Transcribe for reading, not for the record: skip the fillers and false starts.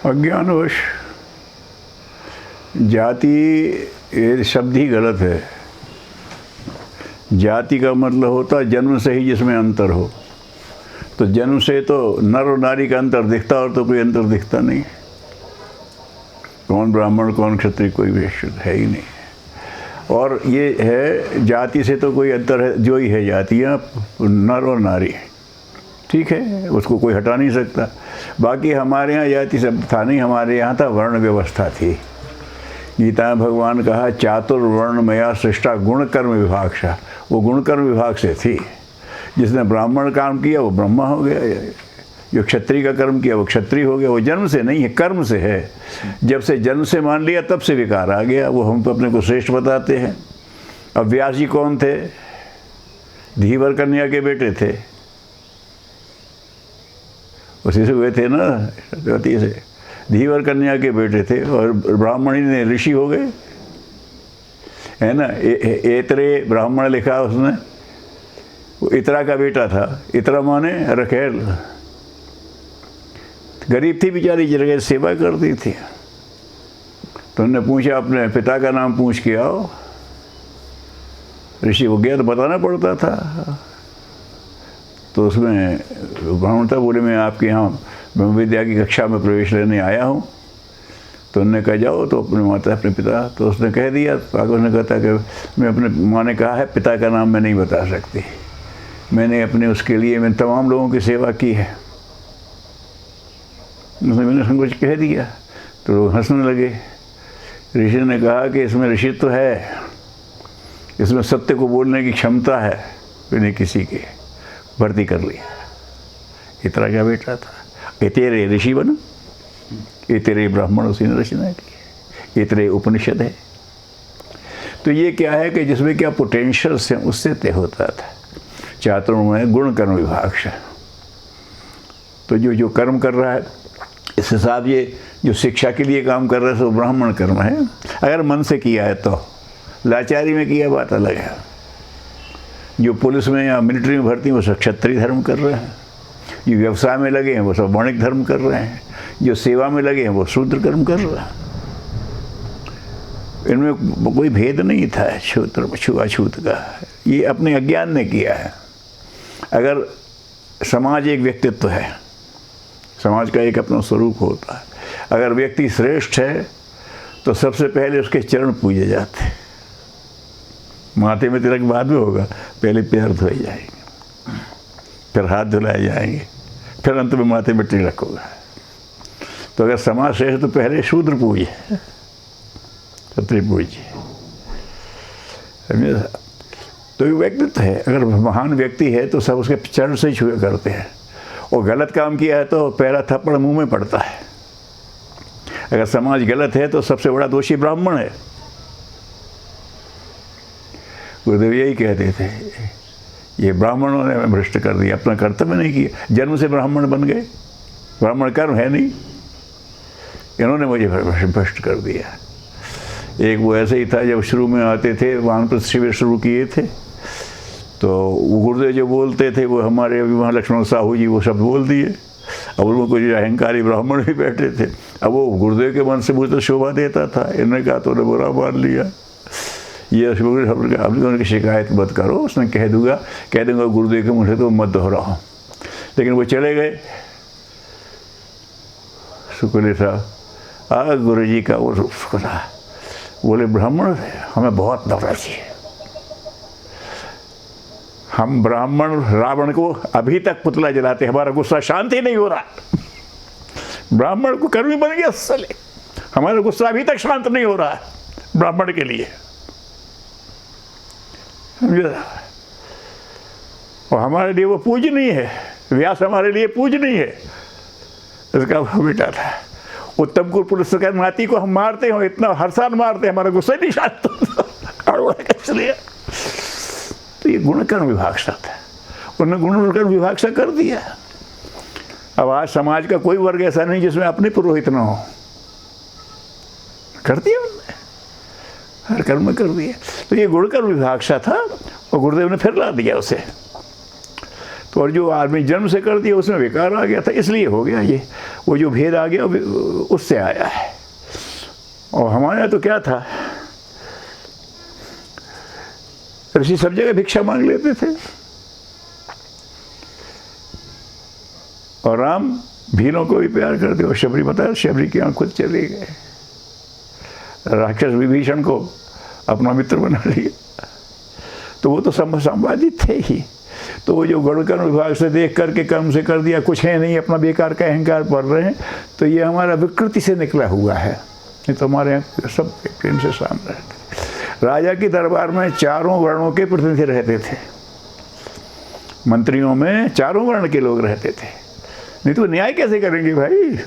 अज्ञानवश जाति ये शब्द ही गलत है। जाति का मतलब होता है जन्म से ही जिसमें अंतर हो। तो जन्म से तो नर और नारी का अंतर दिखता और तो कोई अंतर दिखता नहीं। कौन ब्राह्मण कौन क्षत्रिय कोई वैश्य है ही नहीं। और ये है जाति से तो कोई अंतर है, जो ही है जातियाँ नर और नारी, ठीक है, उसको कोई हटा नहीं सकता। बाकी हमारे यहाँ जाति शब्द था नहीं, हमारे यहाँ था वर्ण व्यवस्था थी। गीता में भगवान कहा चातुर्वर्ण मया सृष्टा गुण कर्म विभागशा, वो गुण कर्म विभाग से थी। जिसने ब्राह्मण काम किया वो ब्रह्मा हो गया, जो क्षत्रिय का कर्म किया वो क्षत्रिय हो गया। वो जन्म से नहीं है, कर्म से है। जब से जन्म से मान लिया तब से विकार आ गया। वो हम तो अपने को श्रेष्ठ बताते हैं। अब व्यास जी कौन थे? धीवर कन्या के बेटे थे, उसी से हुए थे ना, सत्यवती से। धीवर कन्या के बेटे थे और ब्राह्मणी ने ऋषि हो गए, है ना। एतरे ब्राह्मण लिखा उसने, वो इतरा का बेटा था। इतरा माने रखेल, गरीब थी बेचारी, जगह सेवा करती थी। तो उन्होंने पूछा अपने पिता का नाम पूछ के आओ। ऋषि हो गया तो बताना पड़ता था। तो उसमें ब्राह्मणता बोले मैं आपके यहाँ ब्रह्म विद्या की कक्षा में प्रवेश लेने आया हूँ। तो उन्होंने कहा जाओ, तो अपने माता अपने पिता, तो उसने कह दिया। तो आगे उसने कहता कि मैं अपने माँ ने कहा है पिता का नाम मैं नहीं बता सकती, मैंने अपने उसके लिए मैंने तमाम लोगों की सेवा की है। मैंने कुछ कह दिया तो लोग हंसने लगे। ऋषि ने कहा कि इसमें ऋषित्व है, इसमें सत्य को बोलने की क्षमता है, मैंने किसी की भर्ती कर लिया। इतना क्या बेटा था। ये तेरे ऋषि बना, ये तेरे ब्राह्मण उसी ने रचना की, ये तेरे उपनिषद है। तो ये क्या है कि जिसमें क्या पोटेंशियल्स हैं उससे तय होता था। चातुर्वर्ण्य गुण कर्म विभाग से। तो जो कर्म कर रहा है इस हिसाब, ये जो शिक्षा के लिए काम कर रहा है वो ब्राह्मण कर्म है। अगर मन से किया है तो, लाचारी में किया बात अलग है। जो पुलिस में या मिलिट्री में भर्ती हैं वो सब क्षत्रिय धर्म कर रहे हैं, जो व्यवसाय में लगे हैं वो सब वर्णिक धर्म कर रहे हैं, जो सेवा में लगे हैं वो शूद्र कर्म कर रहे हैं। इनमें कोई भेद नहीं था छुआछूत का, ये अपने अज्ञान ने किया है। अगर समाज एक व्यक्तित्व है, समाज का एक अपना स्वरूप होता है। अगर व्यक्ति श्रेष्ठ है तो सबसे पहले उसके चरण पूजे जाते हैं। माथे में तिलक बाद में होगा, पहले पैर धोए जाएंगे, फिर हाथ धुलाए जाएंगे, फिर अंत में माथे में तिलक होगा। तो अगर समाज श्रेष्ठ तो पहले शूद्र पूजे, क्षत्रिय पूजे। तो ये व्यक्तित्व है। अगर महान व्यक्ति है तो सब उसके चरण से ही छुए करते हैं। और गलत काम किया है तो पहला थप्पड़ मुंह में पड़ता है। अगर समाज गलत है तो सबसे बड़ा दोषी ब्राह्मण है। गुरुदेव यही कहते थे, ये ब्राह्मणों ने भ्रष्ट कर दिया, अपना कर्तव्य नहीं किया, जन्म से ब्राह्मण बन गए, ब्राह्मण कर्म है नहीं, इन्होंने मुझे भ्रष्ट कर दिया। एक वो ऐसे ही था, जब शुरू में आते थे वानप्रस्थ शिविर शुरू किए थे, तो वो गुरुदेव जो बोलते थे वो हमारे अभी वहाँ लक्ष्मण साहू जी वो शब्द बोल दिए। अब उनमें कुछ अहंकारी ब्राह्मण भी बैठे थे। अब वो गुरुदेव के मन से मुझे तो शोभा देता था, इन्होंने कहा तो उन्हें बुरा मान लिया। ये उनकी शिकायत मत करो, उसने कह दूंगा गुरुदेव के मुँह से तो मत दोहराओ। लेकिन वो चले गए। शुक्ल साहब गुरु जी का वो सुना, बोले ब्राह्मण हमें बहुत नफरत है, हम ब्राह्मण रावण को अभी तक पुतला जलाते, हमारा गुस्सा शांत ही नहीं हो रहा। ब्राह्मण को कर्मी बन गया साले, हमारा गुस्सा अभी तक शांत नहीं हो रहा है ब्राह्मण के लिए। और हमारे लिए वो पूजनीय है, व्यास हमारे लिए पूजनीय है। इसका बेटा था उत्तम कुल पुलिस नाती को हम मारते हो, इतना हर साल मारते हैं, हमारा गुस्सा नहीं शांत होता। तो ये गुणकर्म विभाग सा था, उन्होंने गुणकर्म विभाग सा कर दिया। अब आज समाज का कोई वर्ग ऐसा नहीं जिसमें अपने पुरोहित ना हो, कर दिया उन्होंने, हर कर्म में कर दिया। तो ये गुणकर्म विभाग सा था और गुरुदेव ने फिर ला दिया उसे। तो और जो आदमी जन्म से कर दिया उसमें विकार आ गया था, इसलिए हो गया ये। वो जो भेद आ गया उससे आया है। और हमारे यहाँ तो क्या था, ऋषि सब जगह भिक्षा मांग लेते थे, और राम भीलों को भी प्यार करते। और शबरी बताया, शबरी की आँख खुद चले गए, राक्षस विभीषण को अपना मित्र बना लिया। तो वो तो संवादी थे ही। तो वो जो गणकर्म विभाग से देख करके कर्म से कर दिया, कुछ है नहीं, अपना बेकार का अहंकार पढ़ रहे हैं, तो ये हमारा विकृति से निकला हुआ है। नहीं तो हमारे यहाँ सब प्रेम से सामने रहते। राजा की दरबार में चारों वर्णों के प्रतिनिधि रहते थे, मंत्रियों में चारों वर्ण के लोग रहते थे, नहीं तो न्याय कैसे करेंगे भाई।